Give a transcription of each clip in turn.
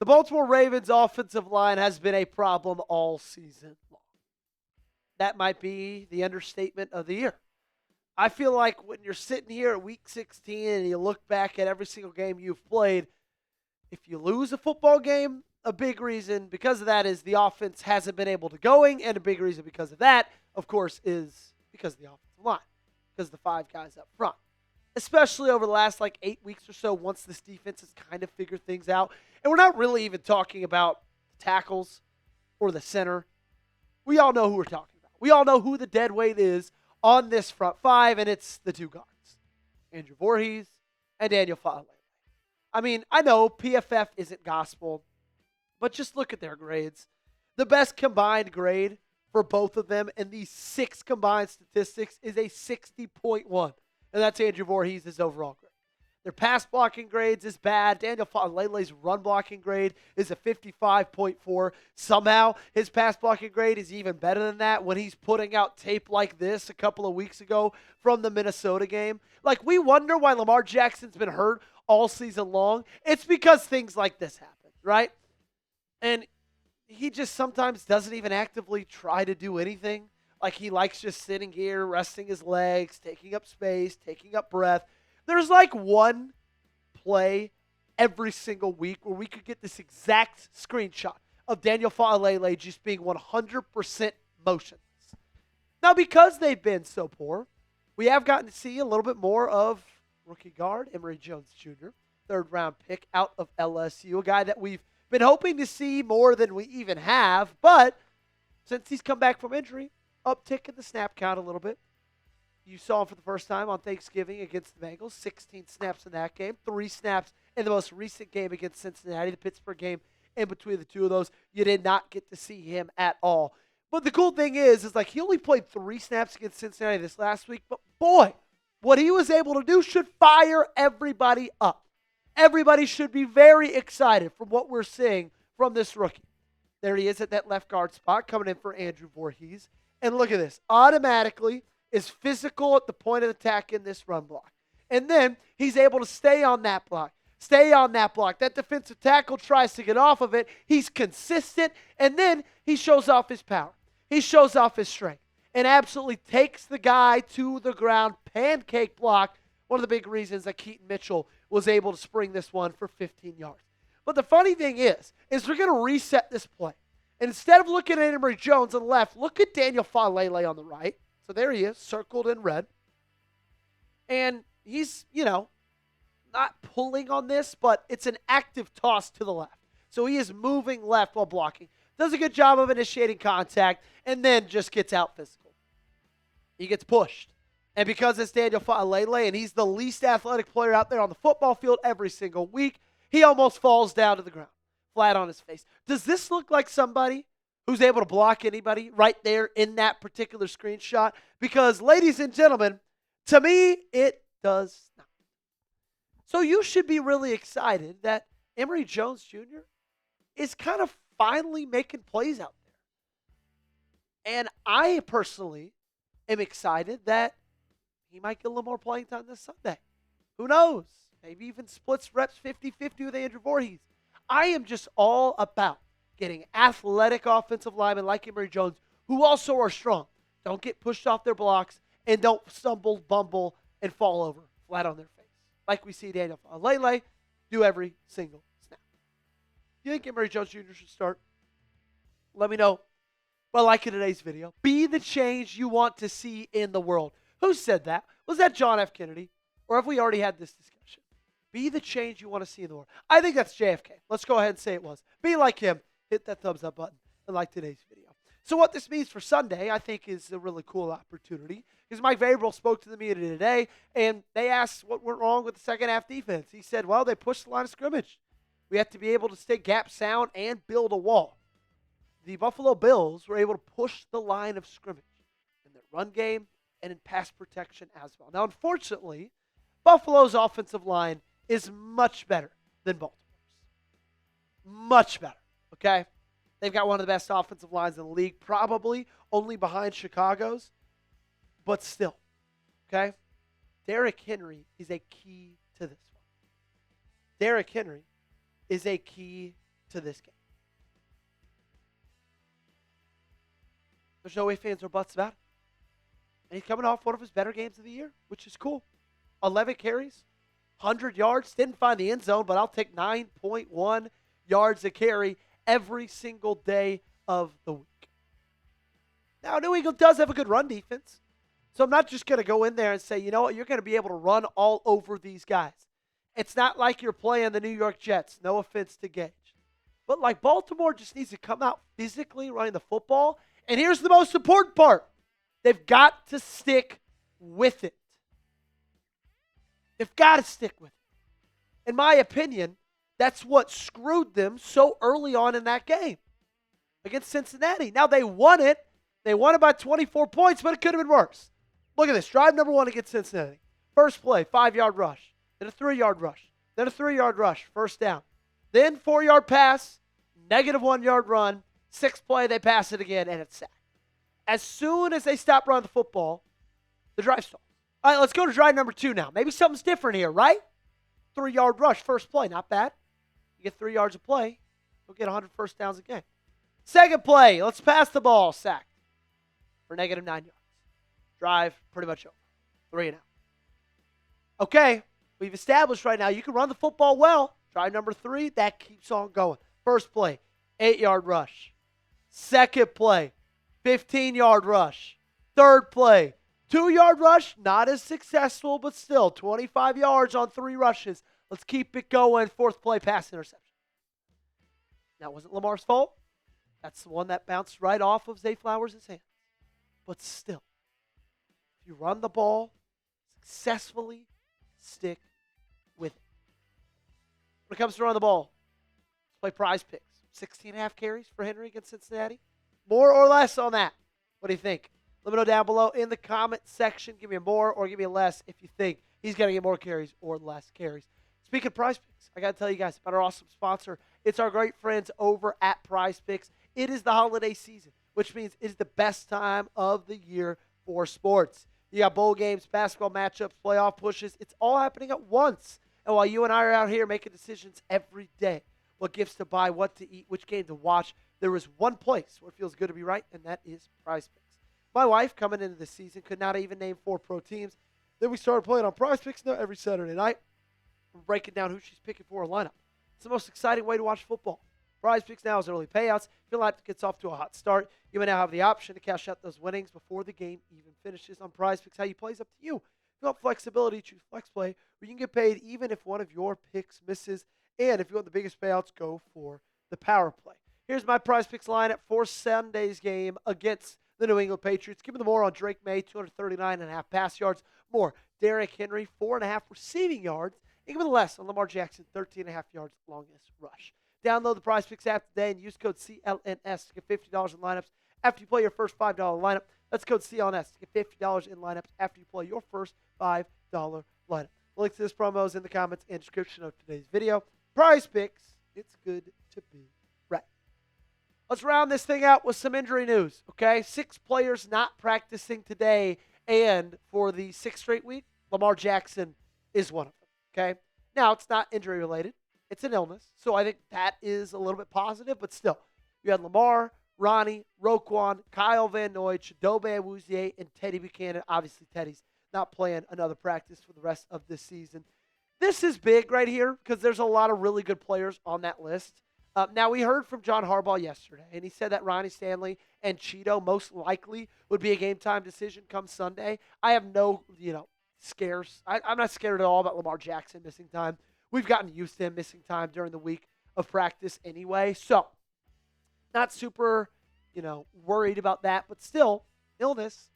The Baltimore Ravens offensive line has been a problem all season long. That might be the understatement of the year. I feel like when you're sitting here at week 16 and you look back at every single game you've played, if you lose a football game, a big reason because of that is the offense hasn't been able to going, and a big reason because of that, of course, is because of the offensive line, because of the five guys up front. Especially over the last 8 weeks or so, once this defense has kind of figured things out. And we're not really even talking about the tackles or the center. We all know who we're talking about. We all know who the dead weight is on this front five, and it's the two guards, Andrew Vorhees and Daniel Faalele. I mean, I know PFF isn't gospel, but just look at their grades. The best combined grade for both of them in these 6 combined statistics is a 60.1, and that's Andrew Vorhees' overall grade. Their pass blocking grades is bad. Daniel Faalele's run blocking grade is a 55.4. Somehow, his pass blocking grade is even better than that when he's putting out tape like this a couple of weeks ago from the Minnesota game. We wonder why Lamar Jackson's been hurt all season long. It's because things like this happen, right? And he just sometimes doesn't even actively try to do anything. He likes just sitting here, resting his legs, taking up space, taking up breath. There's one play every single week where we could get this exact screenshot of Daniel Faalele just being 100% motionless. Now, because they've been so poor, we have gotten to see a little bit more of rookie guard Emory Jones Jr., third-round pick out of LSU, a guy that we've been hoping to see more than we even have. But since he's come back from injury, uptick in the snap count a little bit. You saw him for the first time on Thanksgiving against the Bengals, 16 snaps in that game, 3 snaps in the most recent game against Cincinnati, the Pittsburgh game. In between the two of those, you did not get to see him at all. But the cool thing is he only played 3 snaps against Cincinnati this last week. But boy, what he was able to do should fire everybody up. Everybody should be very excited from what we're seeing from this rookie. There he is at that left guard spot coming in for Andrew Vorhees. And look at this. Automatically is physical at the point of attack in this run block. And then he's able to stay on that block. That defensive tackle tries to get off of it. He's consistent. And then he shows off his power. He shows off his strength. And absolutely takes the guy to the ground. Pancake block. One of the big reasons that Keaton Mitchell was able to spring this one for 15 yards. But the funny thing is we're going to reset this play. And instead of looking at Emory Jones on the left, look at Daniel Faalele on the right. So there he is, circled in red. And he's, not pulling on this, but it's an active toss to the left. So he is moving left while blocking. Does a good job of initiating contact, and then just gets out physical. He gets pushed. And because it's Daniel Faalele, and he's the least athletic player out there on the football field every single week, he almost falls down to the ground, flat on his face. Does this look like somebody who's able to block anybody right there in that particular screenshot? Because, ladies and gentlemen, to me, it does not. So you should be really excited that Emory Jones Jr. is kind of finally making plays out there. And I personally am excited that he might get a little more playing time this Sunday. Who knows? Maybe even splits reps 50-50 with Andrew Vorhees. I am just all about getting athletic offensive linemen like Emory Jones, who also are strong. Don't get pushed off their blocks and don't stumble, bumble, and fall over flat on their face, like we see Daniel Faalele do every single snap. Do you think Emory Jones Jr. should start? Let me know by liking today's video. Be the change you want to see in the world. Who said that? Was that John F. Kennedy? Or have we already had this discussion? Be the change you want to see in the world. I think that's JFK. Let's go ahead and say it was. Be like him. Hit that thumbs up button and like today's video. So what this means for Sunday, I think, is a really cool opportunity. Because Mike Vrabel spoke to the media today, and they asked what went wrong with the second half defense. He said, well, they pushed the line of scrimmage. We have to be able to stay gap sound and build a wall. The Buffalo Bills were able to push the line of scrimmage in their run game and in pass protection as well. Now, unfortunately, Buffalo's offensive line is much better than Baltimore's. Much better, okay? They've got one of the best offensive lines in the league, probably only behind Chicago's, but still, okay? Derrick Henry is a key to this one. Derrick Henry is a key to this game. There's no ifs, ands, or buts about it. And he's coming off one of his better games of the year, which is cool. 11 carries, 100 yards. Didn't find the end zone, but I'll take 9.1 yards a carry every single day of the week. Now, New England does have a good run defense. So I'm not just going to go in there and say, you know what, you're going to be able to run all over these guys. It's not like you're playing the New York Jets. No offense to Gage. But like Baltimore just needs to come out physically running the football. And here's the most important part. They've got to stick with it. They've got to stick with it. In my opinion, that's what screwed them so early on in that game against Cincinnati. Now, they won it. They won it by 24 points, but it could have been worse. Look at this. Drive number 1 against Cincinnati. First play, 5-yard rush. Then a 3-yard rush. Then a 3-yard rush. First down. Then 4-yard pass. -1 yard run. 6th play, they pass it again, and it's sacked. As soon as they stop running the football, the drive stalls. All right, let's go to drive number 2 now. Maybe something's different here, right? 3-yard rush, first play. Not bad. You get 3 yards of play, you'll get 100 first downs again. Second play, let's pass the ball. Sacked for -9 yards. Drive pretty much over. 3 and out. Okay, we've established right now you can run the football well. Drive number 3, that keeps on going. First play, 8-yard rush. Second play, 15-yard rush. Third play, 2-yard rush. Not as successful, but still 25 yards on 3 rushes. Let's keep it going. Fourth play, pass interception. That wasn't Lamar's fault. That's the one that bounced right off of Zay Flowers' hands. But still, if you run the ball successfully, stick with it. When it comes to run the ball, let's play prize picks. 16.5 carries for Henry against Cincinnati. More or less on that? What do you think? Let me know down below in the comment section. Give me a more or give me a less if you think he's going to get more carries or less carries. Speaking of prize picks, I got to tell you guys about our awesome sponsor. It's our great friends over at Prize Picks. It is the holiday season, which means it is the best time of the year for sports. You got bowl games, basketball matchups, playoff pushes. It's all happening at once. And while you and I are out here making decisions every day, what gifts to buy, what to eat, which game to watch, there is one place where it feels good to be right, and that is Prize Picks. My wife, coming into this season, could not even name 4 pro teams. Then we started playing on Prize Picks now every Saturday night. We're breaking down who she's picking for a lineup. It's the most exciting way to watch football. Prize Picks now is early payouts. If your lineup gets off to a hot start, you may now have the option to cash out those winnings before the game even finishes. On Prize Picks, how you play is up to you. If you want flexibility, choose Flex Play, where you can get paid even if one of your picks misses. And if you want the biggest payouts, go for the Power Play. Here's my Prize Picks lineup for Sunday's game against the New England Patriots. Give me the more on Drake May, 239.5 pass yards. More, Derrick Henry, 4.5 receiving yards. And give me the less on Lamar Jackson, 13.5 yards longest rush. Download the Prize Picks app today and use code CLNS to get $50 in lineups after you play your first $5 lineup. That's code CLNS to get $50 in lineups after you play your first $5 lineup. The link to this promo is in the comments and description of today's video. Prize Picks, it's good to be right. Let's round this thing out with some injury news, okay? 6 players not practicing today, and for the 6th straight week, Lamar Jackson is one of them, okay? Now, it's not injury-related. It's an illness, so I think that is a little bit positive, but still, you had Lamar, Ronnie, Roquan, Kyle Van Noy, Chidobe Awuzie, and Teddye Buchanan. Obviously, Teddy's not playing another practice for the rest of this season. This is big right here because there's a lot of really good players on that list. Now, we heard from John Harbaugh yesterday, and he said that Ronnie Stanley and Cheeto most likely would be a game-time decision come Sunday. I have no, scares. I'm not scared at all about Lamar Jackson missing time. We've gotten used to him missing time during the week of practice anyway. So, not super, worried about that. But still, illness,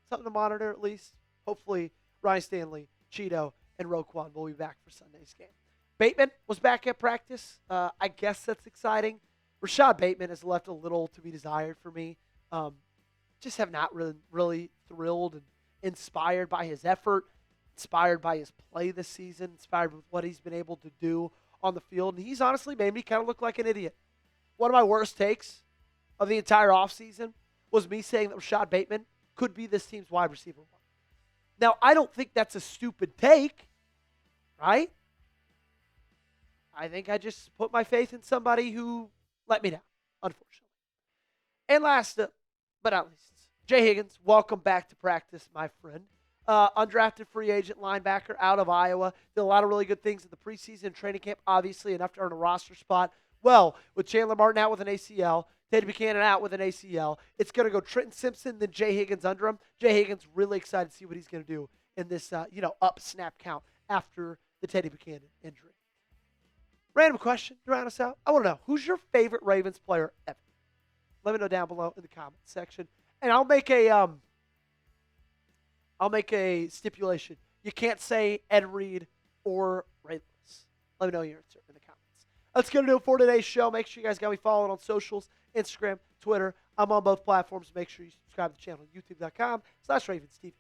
something to monitor at least. Hopefully, Ronnie Stanley, Cheeto, and Roquan will be back for Sunday's game. Bateman was back at practice. I guess that's exciting. Rashad Bateman has left a little to be desired for me. Just have not really thrilled and inspired by his effort, inspired by his play this season, inspired with what he's been able to do on the field. And he's honestly made me kind of look like an idiot. One of my worst takes of the entire offseason was me saying that Rashad Bateman could be this team's wide receiver one. Now, I don't think that's a stupid take, right? I think I just put my faith in somebody who let me down, unfortunately. And last but not least, Jay Higgins, welcome back to practice, my friend. Undrafted free agent linebacker out of Iowa. Did a lot of really good things in the preseason training camp, obviously enough to earn a roster spot. Well, with Chandler Martin out with an ACL, Teddye Buchanan out with an ACL, it's going to go Trenton Simpson, then Jay Higgins under him. Jay Higgins, really excited to see what he's going to do in this, up snap count after the Teddye Buchanan injury. Random question to round us out. I want to know, who's your favorite Ravens player ever? Let me know down below in the comments section. And I'll make a stipulation. You can't say Ed Reed or Ray Lewis. Let me know your answer in the comments. That's going to do it for today's show. Make sure you guys got me following on socials, Instagram, Twitter. I'm on both platforms. Make sure you subscribe to the channel, youtube.com/RavensTV.